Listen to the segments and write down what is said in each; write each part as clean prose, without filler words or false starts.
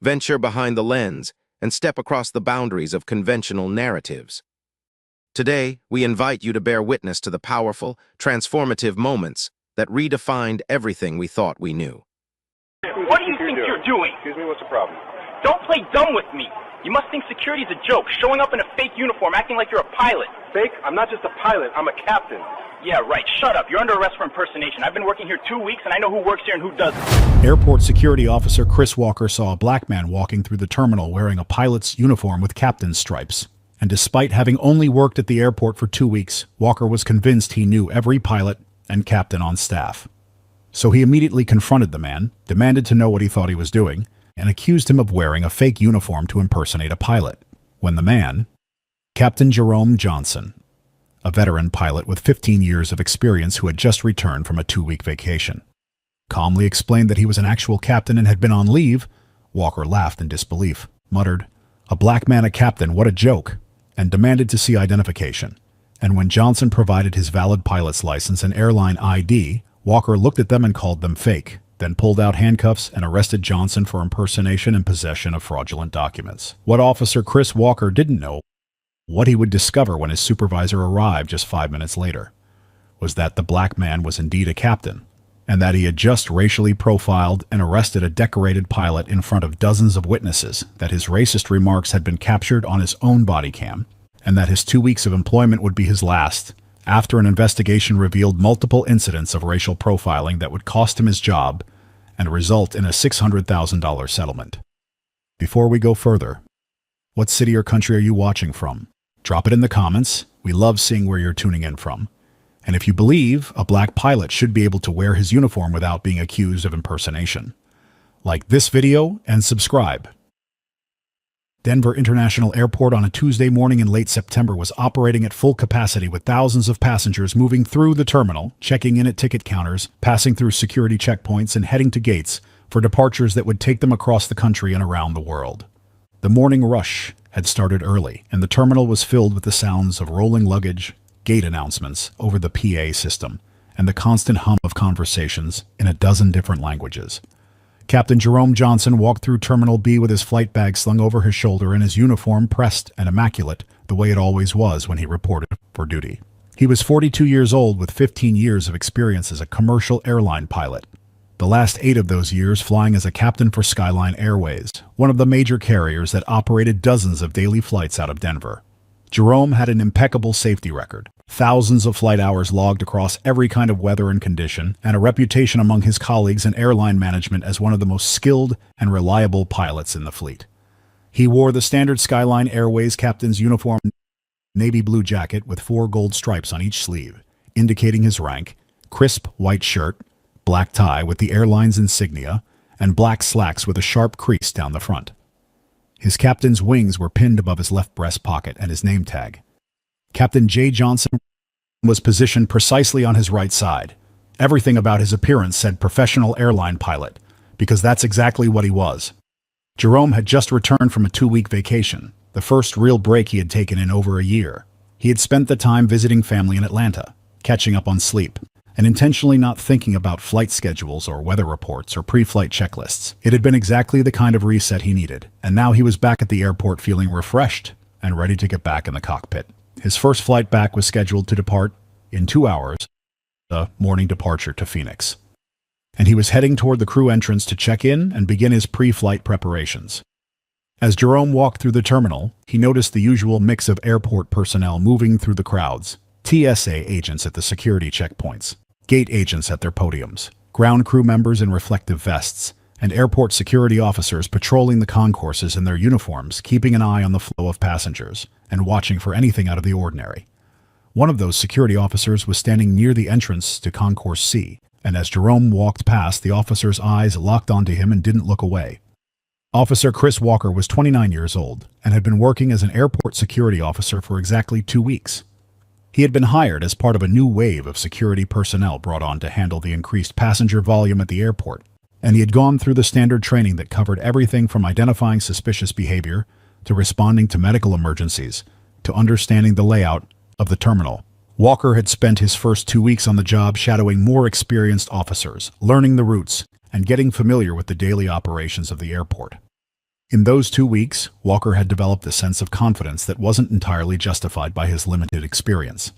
venture behind the lens, and step across the boundaries of conventional narratives. Today, we invite you to bear witness to the powerful, transformative moments that redefined everything we thought we knew. What do you think you're doing? Excuse me, what's the problem? Don't play dumb with me. You must think security's a joke, showing up in a fake uniform, acting like you're a pilot. Fake? I'm not just a pilot, I'm a captain. Yeah, right. Shut up. You're under arrest for impersonation. I've been working here 2 weeks, and I know who works here and who doesn't. Airport security officer Chris Walker saw a black man walking through the terminal wearing a pilot's uniform with captain's stripes. And despite having only worked at the airport for 2 weeks, Walker was convinced he knew every pilot and captain on staff. So he immediately confronted the man, demanded to know what he thought he was doing, and accused him of wearing a fake uniform to impersonate a pilot. When the man, Captain Jerome Johnson, a veteran pilot with 15 years of experience who had just returned from a 2-week vacation, calmly explained that he was an actual captain and had been on leave, Walker laughed in disbelief, muttered, "A black man a captain, what a joke," and demanded to see identification. And when Johnson provided his valid pilot's license and airline ID, Walker looked at them and called them fake, then pulled out handcuffs and arrested Johnson for impersonation and possession of fraudulent documents. What Officer Chris Walker didn't know, what he would discover when his supervisor arrived just 5 minutes later, was that the black man was indeed a captain, and that he had just racially profiled and arrested a decorated pilot in front of dozens of witnesses, that his racist remarks had been captured on his own body cam, and that his 2 weeks of employment would be his last, after an investigation revealed multiple incidents of racial profiling that would cost him his job and result in a $600,000 settlement. Before we go further, what city or country are you watching from? Drop it in the comments. We love seeing where you're tuning in from. And if you believe a black pilot should be able to wear his uniform without being accused of impersonation, like this video and subscribe. Denver International Airport on a Tuesday morning in late September was operating at full capacity with thousands of passengers moving through the terminal, checking in at ticket counters, passing through security checkpoints, and heading to gates for departures that would take them across the country and around the world. The morning rush had started early, and the terminal was filled with the sounds of rolling luggage, gate announcements over the PA system, and the constant hum of conversations in a dozen different languages. Captain Jerome Johnson walked through Terminal B with his flight bag slung over his shoulder and his uniform pressed and immaculate, the way it always was when he reported for duty. He was 42 years old with 15 years of experience as a commercial airline pilot, the last 8 of those years flying as a captain for Skyline Airways, one of the major carriers that operated dozens of daily flights out of Denver. Jerome had an impeccable safety record, thousands of flight hours logged across every kind of weather and condition, and a reputation among his colleagues and airline management as one of the most skilled and reliable pilots in the fleet. He wore the standard Skyline Airways captain's uniform, navy blue jacket with 4 gold stripes on each sleeve, indicating his rank, crisp white shirt, black tie with the airline's insignia, and black slacks with a sharp crease down the front. His captain's wings were pinned above his left breast pocket and his name tag. Captain J. Johnson was positioned precisely on his right side. Everything about his appearance said professional airline pilot, because that's exactly what he was. Jerome had just returned from a 2-week vacation, the first real break he had taken in over a year. He had spent the time visiting family in Atlanta, catching up on sleep, and intentionally not thinking about flight schedules or weather reports or pre-flight checklists. It had been exactly the kind of reset he needed, and now he was back at the airport feeling refreshed and ready to get back in the cockpit. His first flight back was scheduled to depart in 2 hours, the morning departure to Phoenix. And he was heading toward the crew entrance to check in and begin his pre-flight preparations. As Jerome walked through the terminal, he noticed the usual mix of airport personnel moving through the crowds, TSA agents at the security checkpoints, gate agents at their podiums, ground crew members in reflective vests, and airport security officers patrolling the concourses in their uniforms, keeping an eye on the flow of passengers and watching for anything out of the ordinary. One of those security officers was standing near the entrance to Concourse C, and as Jerome walked past, the officer's eyes locked onto him and didn't look away. Officer Chris Walker was 29 years old and had been working as an airport security officer for exactly 2 weeks. He had been hired as part of a new wave of security personnel brought on to handle the increased passenger volume at the airport, and he had gone through the standard training that covered everything from identifying suspicious behavior to responding to medical emergencies to understanding the layout of the terminal. Walker had spent his first 2 weeks on the job shadowing more experienced officers, learning the routes, and getting familiar with the daily operations of the airport. In those 2 weeks, Walker had developed a sense of confidence that wasn't entirely justified by his limited experience.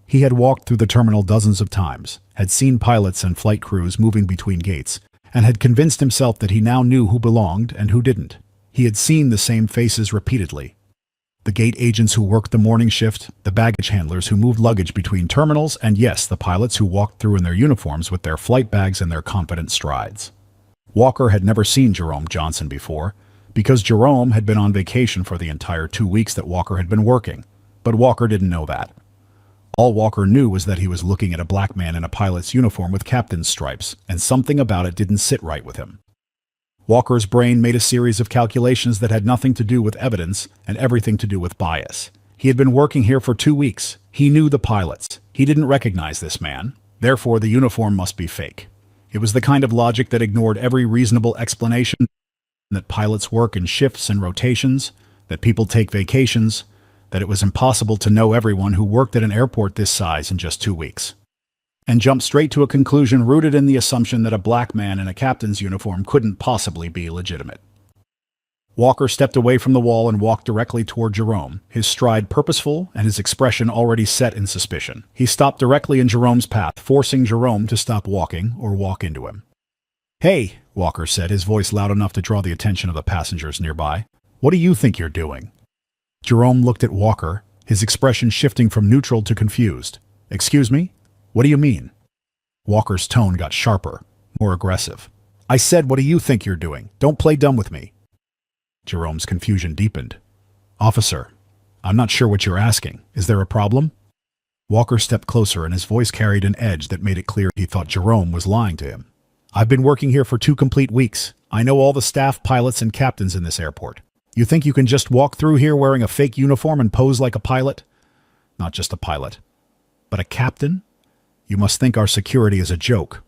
He had walked through the terminal dozens of times, had seen pilots and flight crews moving between gates, and had convinced himself that he now knew who belonged and who didn't. He had seen the same faces repeatedly. The gate agents who worked the morning shift, the baggage handlers who moved luggage between terminals, and yes, the pilots who walked through in their uniforms with their flight bags and their confident strides. Walker had never seen Jerome Johnson before, because Jerome had been on vacation for the entire 2 weeks that Walker had been working, but Walker didn't know that. All Walker knew was that he was looking at a black man in a pilot's uniform with captain's stripes, and something about it didn't sit right with him. Walker's brain made a series of calculations that had nothing to do with evidence and everything to do with bias. He had been working here for 2 weeks. He knew the pilots. He didn't recognize this man. Therefore, the uniform must be fake. It was the kind of logic that ignored every reasonable explanation that pilots work in shifts and rotations, that people take vacations, that it was impossible to know everyone who worked at an airport this size in just 2 weeks. And jumped straight to a conclusion rooted in the assumption that a black man in a captain's uniform couldn't possibly be legitimate. Walker stepped away from the wall and walked directly toward Jerome, his stride purposeful and his expression already set in suspicion. He stopped directly in Jerome's path, forcing Jerome to stop walking or walk into him. "Hey," Walker said, his voice loud enough to draw the attention of the passengers nearby. "What do you think you're doing?" Jerome looked at Walker, his expression shifting from neutral to confused. "Excuse me? What do you mean?" Walker's tone got sharper, more aggressive. "I said, what do you think you're doing? Don't play dumb with me." Jerome's confusion deepened. "Officer, I'm not sure what you're asking. Is there a problem?" Walker stepped closer and his voice carried an edge that made it clear he thought Jerome was lying to him. "I've been working here for 2 complete weeks. I know all the staff, pilots, and captains in this airport. You think you can just walk through here wearing a fake uniform and pose like a pilot? Not just a pilot, but a captain? You must think our security is a joke."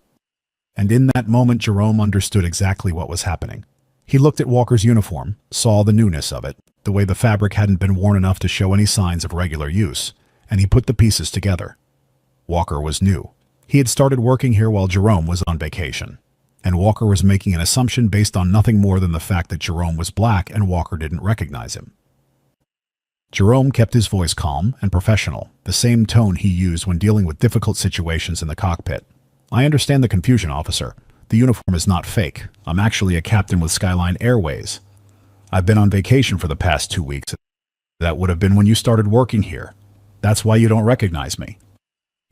And in that moment, Jerome understood exactly what was happening. He looked at Walker's uniform, saw the newness of it, the way the fabric hadn't been worn enough to show any signs of regular use, and he put the pieces together. Walker was new. He had started working here while Jerome was on vacation, and Walker was making an assumption based on nothing more than the fact that Jerome was black and Walker didn't recognize him. Jerome kept his voice calm and professional, the same tone he used when dealing with difficult situations in the cockpit. "I understand the confusion, officer. The uniform is not fake. I'm actually a captain with Skyline Airways. I've been on vacation for the past 2 weeks. That would have been when you started working here. That's why you don't recognize me."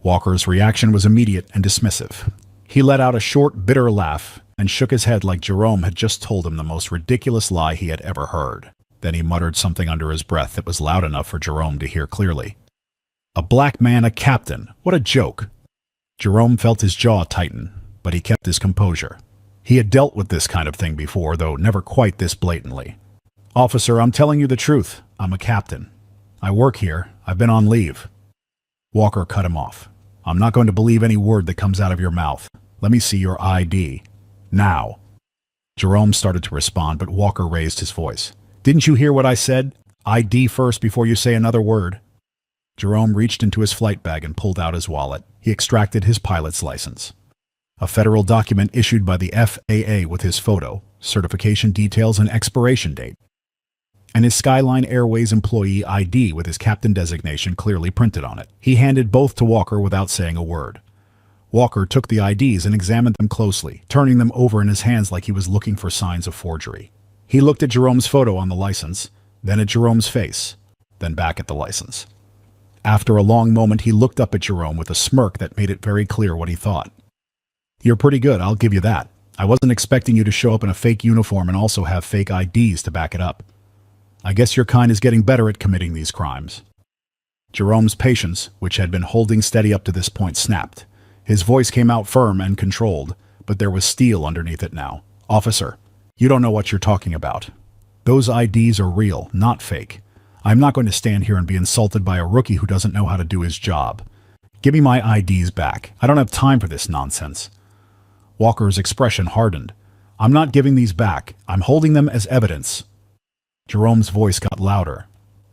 Walker's reaction was immediate and dismissive. He let out a short, bitter laugh and shook his head like Jerome had just told him the most ridiculous lie he had ever heard. Then he muttered something under his breath that was loud enough for Jerome to hear clearly. "A black man, a captain. What a joke." Jerome felt his jaw tighten, but he kept his composure. He had dealt with this kind of thing before, though never quite this blatantly. "Officer, I'm telling you the truth. I'm a captain. I work here. I've been on leave." Walker cut him off. "I'm not going to believe any word that comes out of your mouth. Let me see your ID. Now." Jerome started to respond, but Walker raised his voice. "Didn't you hear what I said? ID first before you say another word." Jerome reached into his flight bag and pulled out his wallet. He extracted his pilot's license. A federal document issued by the FAA with his photo, certification details, and expiration date. And his Skyline Airways employee ID with his captain designation clearly printed on it. He handed both to Walker without saying a word. Walker took the IDs and examined them closely, turning them over in his hands like he was looking for signs of forgery. He looked at Jerome's photo on the license, then at Jerome's face, then back at the license. After a long moment, he looked up at Jerome with a smirk that made it very clear what he thought. "You're pretty good, I'll give you that. I wasn't expecting you to show up in a fake uniform and also have fake IDs to back it up. I guess your kind is getting better at committing these crimes." Jerome's patience, which had been holding steady up to this point, snapped. His voice came out firm and controlled, but there was steel underneath it now. "Officer, you don't know what you're talking about. Those IDs are real, not fake. I'm not going to stand here and be insulted by a rookie who doesn't know how to do his job. Give me my IDs back. I don't have time for this nonsense." Walker's expression hardened. "I'm not giving these back. I'm holding them as evidence." Jerome's voice got louder,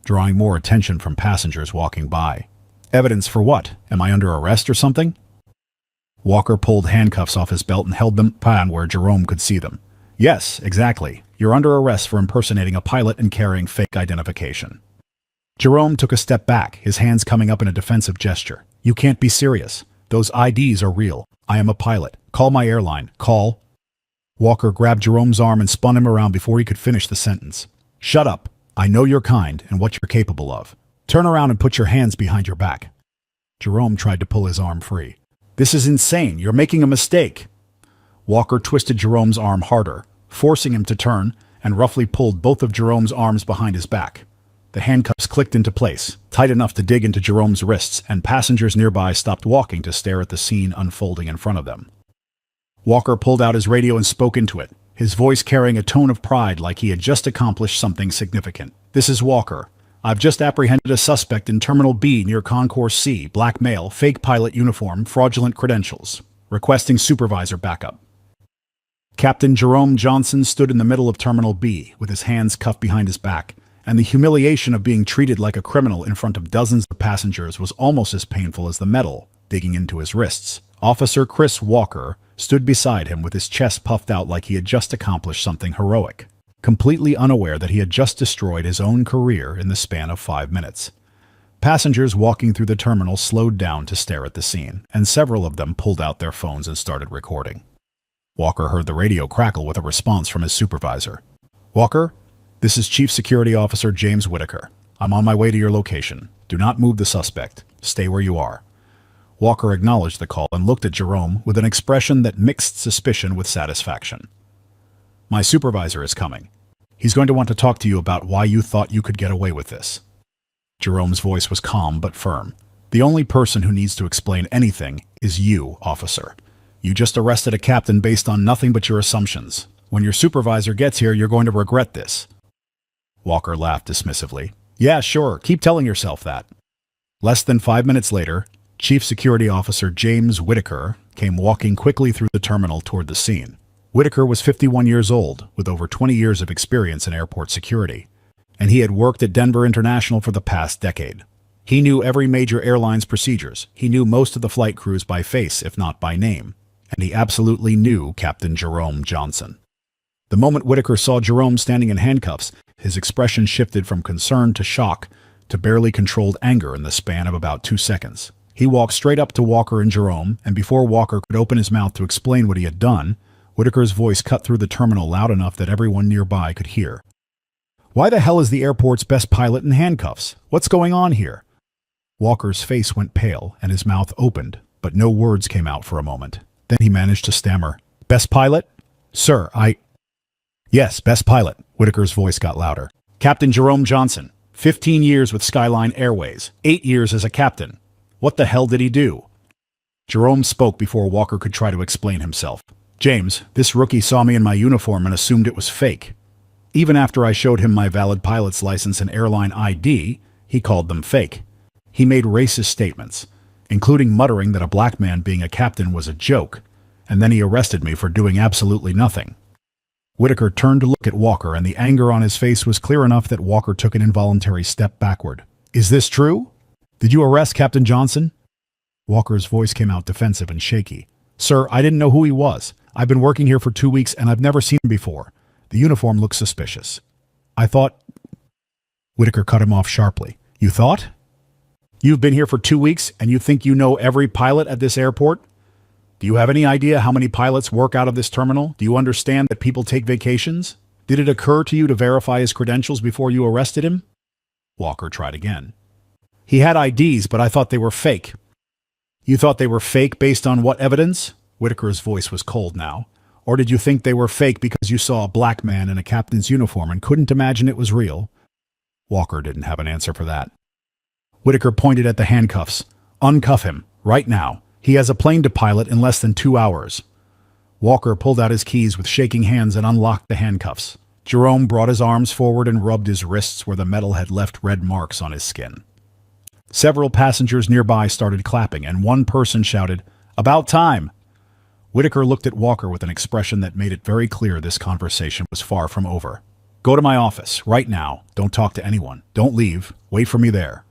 drawing more attention from passengers walking by. "Evidence for what? Am I under arrest or something?" Walker pulled handcuffs off his belt and held them on where Jerome could see them. "Yes, exactly. You're under arrest for impersonating a pilot and carrying fake identification." Jerome took a step back, his hands coming up in a defensive gesture. "You can't be serious. Those IDs are real. I am a pilot. Call my airline. Call." Walker grabbed Jerome's arm and spun him around before he could finish the sentence. "Shut up. I know you're kind and what you're capable of. Turn around and put your hands behind your back." Jerome tried to pull his arm free. "This is insane. You're making a mistake." Walker twisted Jerome's arm harder, forcing him to turn, and roughly pulled both of Jerome's arms behind his back. The handcuffs clicked into place, tight enough to dig into Jerome's wrists, and passengers nearby stopped walking to stare at the scene unfolding in front of them. Walker pulled out his radio and spoke into it, his voice carrying a tone of pride like he had just accomplished something significant. "This is Walker. I've just apprehended a suspect in Terminal B near Concourse C, black male, fake pilot uniform, fraudulent credentials. Requesting supervisor backup." Captain Jerome Johnson stood in the middle of Terminal B, with his hands cuffed behind his back, and the humiliation of being treated like a criminal in front of dozens of passengers was almost as painful as the metal digging into his wrists. Officer Chris Walker stood beside him with his chest puffed out like he had just accomplished something heroic, completely unaware that he had just destroyed his own career in the span of 5 minutes. Passengers walking through the terminal slowed down to stare at the scene, and several of them pulled out their phones and started recording. Walker heard the radio crackle with a response from his supervisor. "Walker, this is Chief Security Officer James Whitaker. I'm on my way to your location. Do not move the suspect. Stay where you are." Walker acknowledged the call and looked at Jerome with an expression that mixed suspicion with satisfaction. "My supervisor is coming. He's going to want to talk to you about why you thought you could get away with this." Jerome's voice was calm but firm. "The only person who needs to explain anything is you, officer. You just arrested a captain based on nothing but your assumptions. When your supervisor gets here, you're going to regret this." Walker laughed dismissively. "Yeah, sure. Keep telling yourself that." Less than 5 minutes later, Chief Security Officer James Whitaker came walking quickly through the terminal toward the scene. Whitaker was 51 years old, with over 20 years of experience in airport security, and he had worked at Denver International for the past decade. He knew every major airline's procedures. He knew most of the flight crews by face, if not by name, and he absolutely knew Captain Jerome Johnson. The moment Whitaker saw Jerome standing in handcuffs, his expression shifted from concern to shock to barely controlled anger in the span of about 2 seconds. He walked straight up to Walker and Jerome, and before Walker could open his mouth to explain what he had done, Whitaker's voice cut through the terminal loud enough that everyone nearby could hear. "Why the hell is the airport's best pilot in handcuffs? What's going on here?" Walker's face went pale, and his mouth opened, but no words came out for a moment. Then he managed to stammer, "Best pilot? Sir, Yes, best pilot." Whitaker's voice got louder. "Captain Jerome Johnson, 15 years with Skyline Airways, 8 years as a captain. What the hell did he do?" Jerome spoke before Walker could try to explain himself. "James, this rookie saw me in my uniform and assumed it was fake. Even after I showed him my valid pilot's license and airline ID, he called them fake. He made racist statements, including muttering that a black man being a captain was a joke, and then he arrested me for doing absolutely nothing." Whitaker turned to look at Walker, and the anger on his face was clear enough that Walker took an involuntary step backward. "Is this true? Did you arrest Captain Johnson?" Walker's voice came out defensive and shaky. "Sir, I didn't know who he was. I've been working here for 2 weeks and I've never seen him before. The uniform looks suspicious. I thought—" Whitaker cut him off sharply. "You thought? You've been here for 2 weeks and you think you know every pilot at this airport? Do you have any idea how many pilots work out of this terminal? Do you understand that people take vacations? Did it occur to you to verify his credentials before you arrested him?" Walker tried again. "He had IDs, but I thought they were fake." "You thought they were fake based on what evidence?" Whitaker's voice was cold now. "Or did you think they were fake because you saw a black man in a captain's uniform and couldn't imagine it was real?" Walker didn't have an answer for that. Whitaker pointed at the handcuffs. "Uncuff him, right now. He has a plane to pilot in less than 2 hours." Walker pulled out his keys with shaking hands and unlocked the handcuffs. Jerome brought his arms forward and rubbed his wrists where the metal had left red marks on his skin. Several passengers nearby started clapping, and one person shouted, "About time!" Whitaker looked at Walker with an expression that made it very clear this conversation was far from over. "Go to my office, right now. Don't talk to anyone. Don't leave. Wait for me there."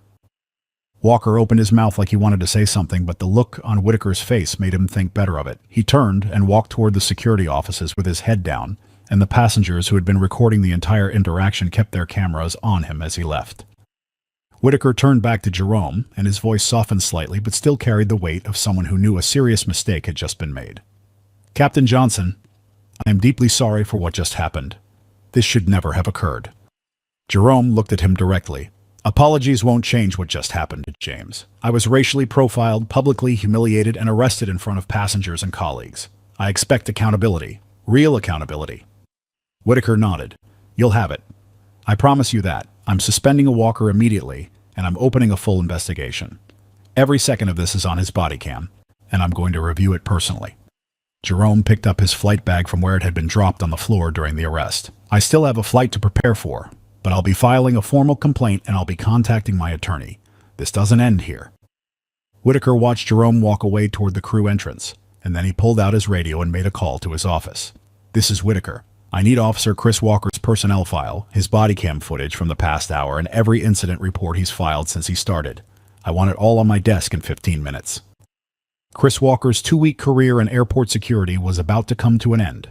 Walker opened his mouth like he wanted to say something, but the look on Whitaker's face made him think better of it. He turned and walked toward the security offices with his head down, and the passengers who had been recording the entire interaction kept their cameras on him as he left. Whitaker turned back to Jerome, and his voice softened slightly but still carried the weight of someone who knew a serious mistake had just been made. "Captain Johnson, I am deeply sorry for what just happened. This should never have occurred." Jerome looked at him directly. "Apologies won't change what just happened, James. I was racially profiled, publicly humiliated, and arrested in front of passengers and colleagues. I expect accountability. Real accountability." Whitaker nodded. "You'll have it. I promise you that. I'm suspending a Walker immediately, and I'm opening a full investigation. Every second of this is on his body cam, and I'm going to review it personally." Jerome picked up his flight bag from where it had been dropped on the floor during the arrest. "I still have a flight to prepare for, but I'll be filing a formal complaint and I'll be contacting my attorney. This doesn't end here." Whitaker watched Jerome walk away toward the crew entrance, and then he pulled out his radio and made a call to his office. "This is Whitaker. I need Officer Chris Walker's personnel file, his body cam footage from the past hour, and every incident report he's filed since he started. I want it all on my desk in 15 minutes. Chris Walker's 2-week career in airport security was about to come to an end.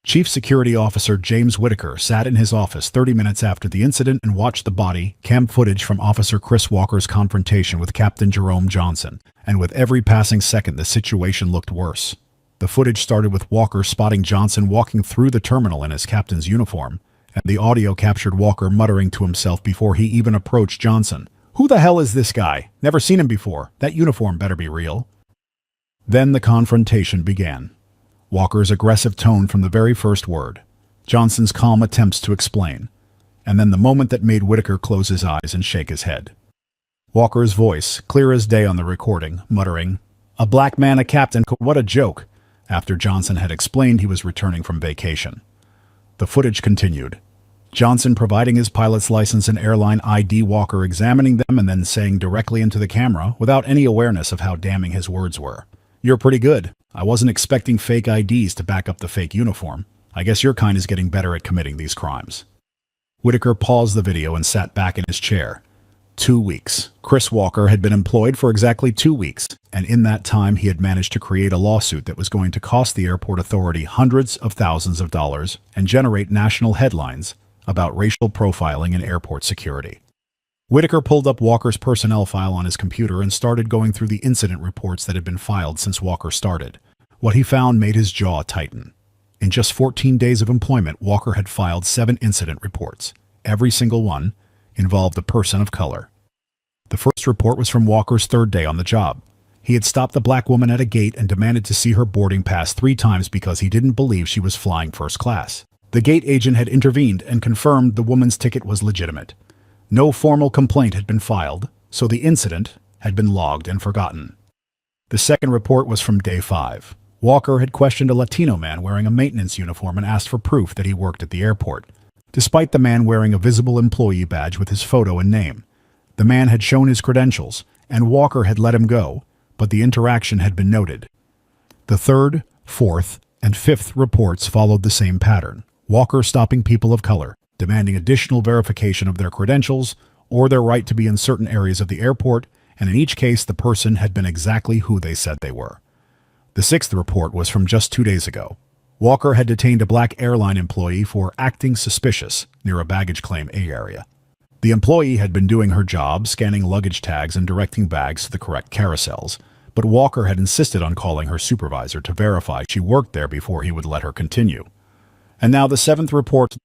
Chief Security Officer James Whitaker sat in his office 30 minutes after the incident and watched the body cam footage from Officer Chris Walker's confrontation with Captain Jerome Johnson, and with every passing second the situation looked worse. The footage started with Walker spotting Johnson walking through the terminal in his captain's uniform, and the audio captured Walker muttering to himself before he even approached Johnson. "Who the hell is this guy? Never seen him before. That uniform better be real." Then the confrontation began. Walker's aggressive tone from the very first word, Johnson's calm attempts to explain, and then the moment that made Whitaker close his eyes and shake his head. Walker's voice, clear as day on the recording, muttering, "A black man, a captain, what a joke," after Johnson had explained he was returning from vacation. The footage continued. Johnson providing his pilot's license and airline ID, Walker examining them and then saying directly into the camera, without any awareness of how damning his words were, "You're pretty good. I wasn't expecting fake IDs to back up the fake uniform. I guess your kind is getting better at committing these crimes." Whitaker paused the video and sat back in his chair. 2 weeks. Chris Walker had been employed for exactly 2 weeks, and in that time he had managed to create a lawsuit that was going to cost the airport authority hundreds of thousands of dollars and generate national headlines about racial profiling in airport security. Whitaker pulled up Walker's personnel file on his computer and started going through the incident reports that had been filed since Walker started. What he found made his jaw tighten. In just 14 days of employment, Walker had filed 7 incident reports. Every single one involved a person of color. The first report was from Walker's 3rd day on the job. He had stopped the black woman at a gate and demanded to see her boarding pass 3 times because he didn't believe she was flying first class. The gate agent had intervened and confirmed the woman's ticket was legitimate. No formal complaint had been filed, so the incident had been logged and forgotten. The second report was from day 5. Walker had questioned a Latino man wearing a maintenance uniform and asked for proof that he worked at the airport, despite the man wearing a visible employee badge with his photo and name. The man had shown his credentials, and Walker had let him go, but the interaction had been noted. The 3rd, 4th, and 5th reports followed the same pattern. Walker stopping people of color, demanding additional verification of their credentials or their right to be in certain areas of the airport, and in each case the person had been exactly who they said they were. The 6th report was from just 2 days ago. Walker had detained a black airline employee for acting suspicious near a baggage claim A area. The employee had been doing her job, scanning luggage tags and directing bags to the correct carousels, but Walker had insisted on calling her supervisor to verify she worked there before he would let her continue. And now the 7th report,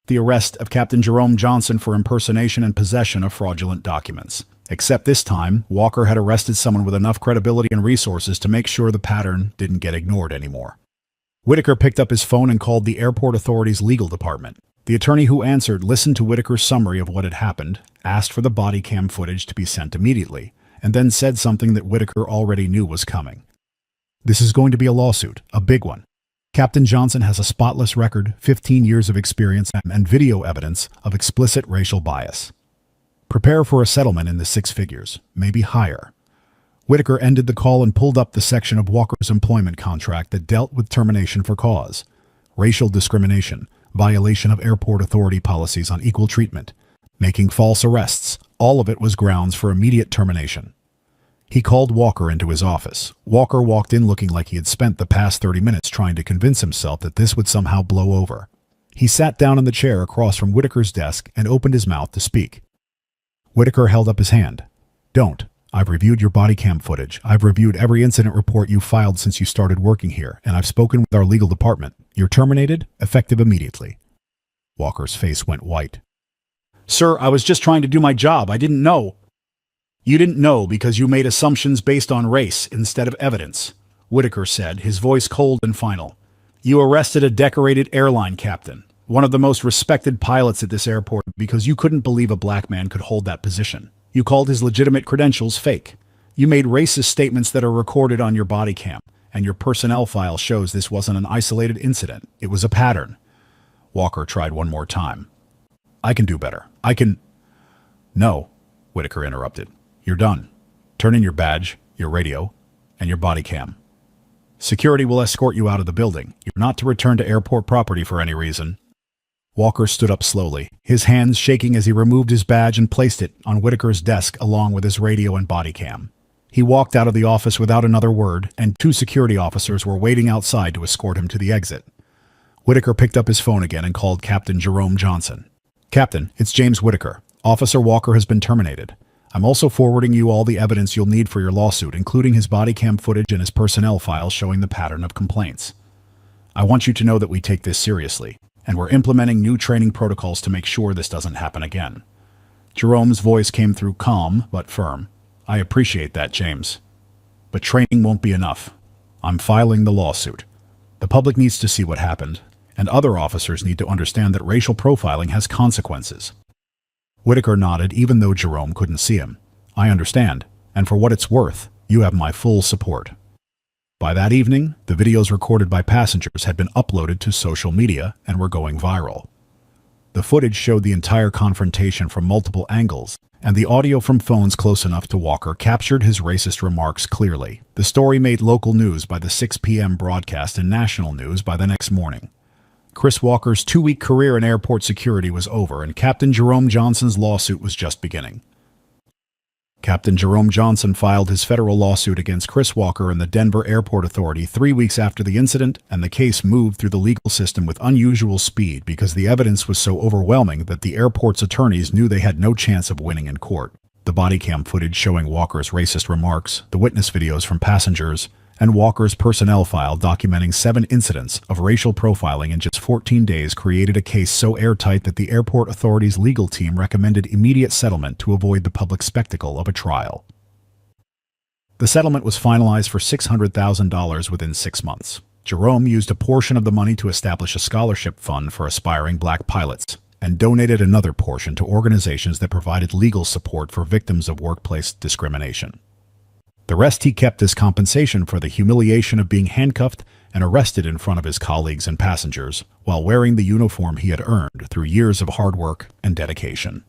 the arrest of Captain Jerome Johnson for impersonation and possession of fraudulent documents. Except this time, Walker had arrested someone with enough credibility and resources to make sure the pattern didn't get ignored anymore. Whitaker picked up his phone and called the airport authority's legal department. The attorney who answered listened to Whitaker's summary of what had happened, asked for the body cam footage to be sent immediately, and then said something that Whitaker already knew was coming. "This is going to be a lawsuit, a big one. Captain Johnson has a spotless record, 15 years of experience, and video evidence of explicit racial bias. Prepare for a settlement in the 6 figures, maybe higher." Whitaker ended the call and pulled up the section of Walker's employment contract that dealt with termination for cause, racial discrimination, violation of airport authority policies on equal treatment, making false arrests. All of it was grounds for immediate termination. He called Walker into his office. Walker walked in looking like he had spent the past 30 minutes trying to convince himself that this would somehow blow over. He sat down in the chair across from Whitaker's desk and opened his mouth to speak. Whitaker held up his hand. "Don't. I've reviewed your body cam footage. I've reviewed every incident report you filed since you started working here, and I've spoken with our legal department. You're terminated, effective immediately." Walker's face went white. "Sir, I was just trying to do my job. I didn't know." "You didn't know because you made assumptions based on race instead of evidence," Whitaker said, his voice cold and final. "You arrested a decorated airline captain, one of the most respected pilots at this airport, because you couldn't believe a black man could hold that position. You called his legitimate credentials fake. You made racist statements that are recorded on your body cam, and your personnel file shows this wasn't an isolated incident. It was a pattern." Walker tried one more time. "I can do better. I can—" "No," Whitaker interrupted. "You're done. Turn in your badge, your radio, and your body cam. Security will escort you out of the building. You're not to return to airport property for any reason." Walker stood up slowly, his hands shaking as he removed his badge and placed it on Whitaker's desk along with his radio and body cam. He walked out of the office without another word, and 2 security officers were waiting outside to escort him to the exit. Whitaker picked up his phone again and called Captain Jerome Johnson. "Captain, it's James Whitaker. Officer Walker has been terminated. I'm also forwarding you all the evidence you'll need for your lawsuit, including his body cam footage and his personnel file showing the pattern of complaints. I want you to know that we take this seriously, and we're implementing new training protocols to make sure this doesn't happen again." Jerome's voice came through calm but firm. "I appreciate that, James. But training won't be enough. I'm filing the lawsuit. The public needs to see what happened, and other officers need to understand that racial profiling has consequences." Whitaker nodded even though Jerome couldn't see him. "I understand, and for what it's worth, you have my full support." By that evening, the videos recorded by passengers had been uploaded to social media and were going viral. The footage showed the entire confrontation from multiple angles, and the audio from phones close enough to Walker captured his racist remarks clearly. The story made local news by the 6 p.m. broadcast and national news by the next morning. Chris Walker's 2-week career in airport security was over, and Captain Jerome Johnson's lawsuit was just beginning. Captain Jerome Johnson filed his federal lawsuit against Chris Walker and the Denver Airport Authority 3 weeks after the incident, and the case moved through the legal system with unusual speed because the evidence was so overwhelming that the airport's attorneys knew they had no chance of winning in court. The body cam footage showing Walker's racist remarks, the witness videos from passengers, and Walker's personnel file documenting 7 incidents of racial profiling in just 14 days created a case so airtight that the airport authority's legal team recommended immediate settlement to avoid the public spectacle of a trial. The settlement was finalized for $600,000 within 6 months. Jerome used a portion of the money to establish a scholarship fund for aspiring black pilots, and donated another portion to organizations that provided legal support for victims of workplace discrimination. The rest he kept as compensation for the humiliation of being handcuffed and arrested in front of his colleagues and passengers while wearing the uniform he had earned through years of hard work and dedication.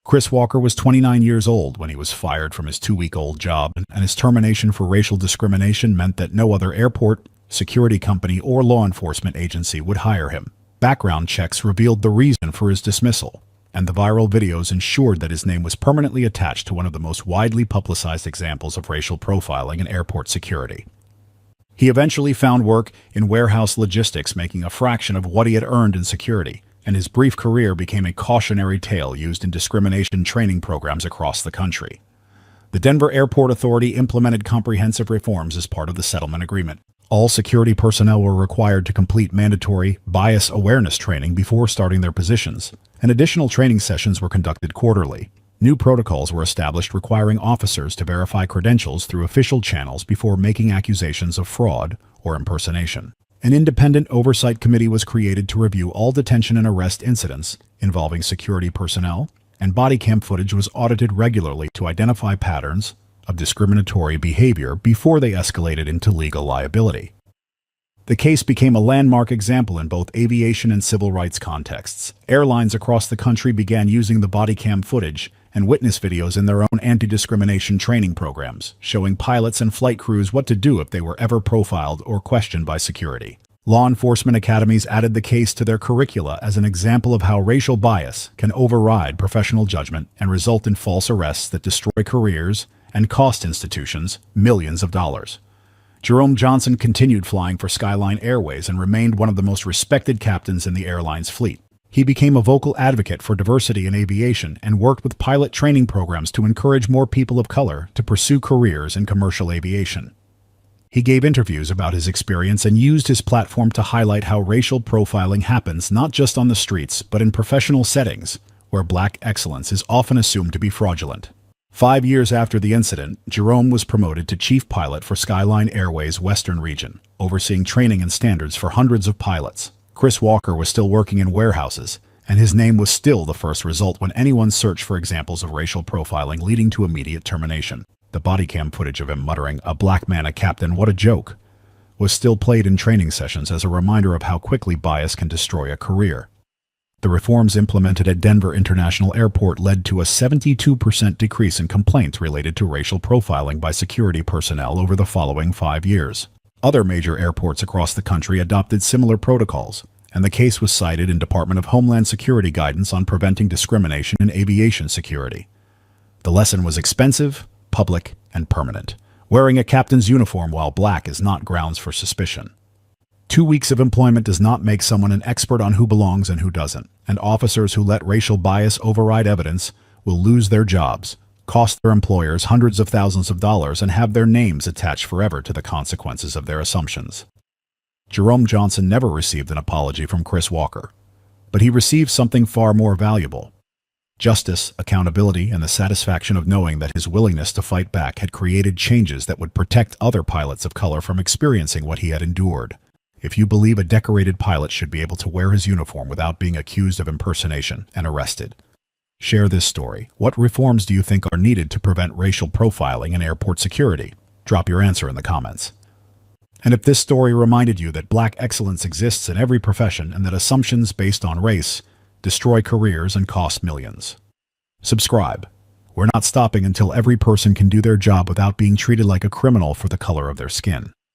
Chris Walker was 29 years old when he was fired from his 2-week-old job, and his termination for racial discrimination meant that no other airport, security company, or law enforcement agency would hire him. Background checks revealed the reason for his dismissal, and the viral videos ensured that his name was permanently attached to one of the most widely publicized examples of racial profiling in airport security. He eventually found work in warehouse logistics, making a fraction of what he had earned in security, and his brief career became a cautionary tale used in discrimination training programs across the country. The Denver Airport Authority implemented comprehensive reforms as part of the settlement agreement. All security personnel were required to complete mandatory bias awareness training before starting their positions, and additional training sessions were conducted quarterly. New protocols were established requiring officers to verify credentials through official channels before making accusations of fraud or impersonation. An independent oversight committee was created to review all detention and arrest incidents involving security personnel, and body cam footage was audited regularly to identify patterns of discriminatory behavior before they escalated into legal liability. The case became a landmark example in both aviation and civil rights contexts. Airlines across the country began using the body cam footage and witness videos in their own anti-discrimination training programs, showing pilots and flight crews what to do if they were ever profiled or questioned by security. Law enforcement academies added the case to their curricula as an example of how racial bias can override professional judgment and result in false arrests that destroy careers and cost institutions millions of dollars. Jerome Johnson continued flying for Skyline Airways and remained one of the most respected captains in the airline's fleet. He became a vocal advocate for diversity in aviation and worked with pilot training programs to encourage more people of color to pursue careers in commercial aviation. He gave interviews about his experience and used his platform to highlight how racial profiling happens not just on the streets, but in professional settings, where black excellence is often assumed to be fraudulent. 5 years after the incident, Jerome was promoted to chief pilot for Skyline Airways' Western region, overseeing training and standards for hundreds of pilots. Chris Walker was still working in warehouses, and his name was still the first result when anyone searched for examples of racial profiling, leading to immediate termination. The Bodycam footage of him muttering, "A black man, a captain, what a joke," was still played in training sessions as a reminder of how quickly bias can destroy a career. The reforms implemented at Denver International Airport led to a 72% decrease in complaints related to racial profiling by security personnel over the following 5 years. Other major airports across the country adopted similar protocols, and the case was cited in Department of Homeland Security guidance on preventing discrimination in aviation security. The lesson was expensive, public, and permanent. Wearing a captain's uniform while black is not grounds for suspicion. 2 weeks of employment does not make someone an expert on who belongs and who doesn't, and officers who let racial bias override evidence will lose their jobs, cost their employers hundreds of thousands of dollars, and have their names attached forever to the consequences of their assumptions. Jerome Johnson never received an apology from Chris Walker, but he received something far more valuable: justice, accountability, and the satisfaction of knowing that his willingness to fight back had created changes that would protect other pilots of color from experiencing what he had endured. If you believe a decorated pilot should be able to wear his uniform without being accused of impersonation and arrested, share this story. What reforms do you think are needed to prevent racial profiling in airport security? Drop your answer in the comments. And if this story reminded you that black excellence exists in every profession and that assumptions based on race destroy careers and cost millions, subscribe. We're not stopping until every person can do their job without being treated like a criminal for the color of their skin.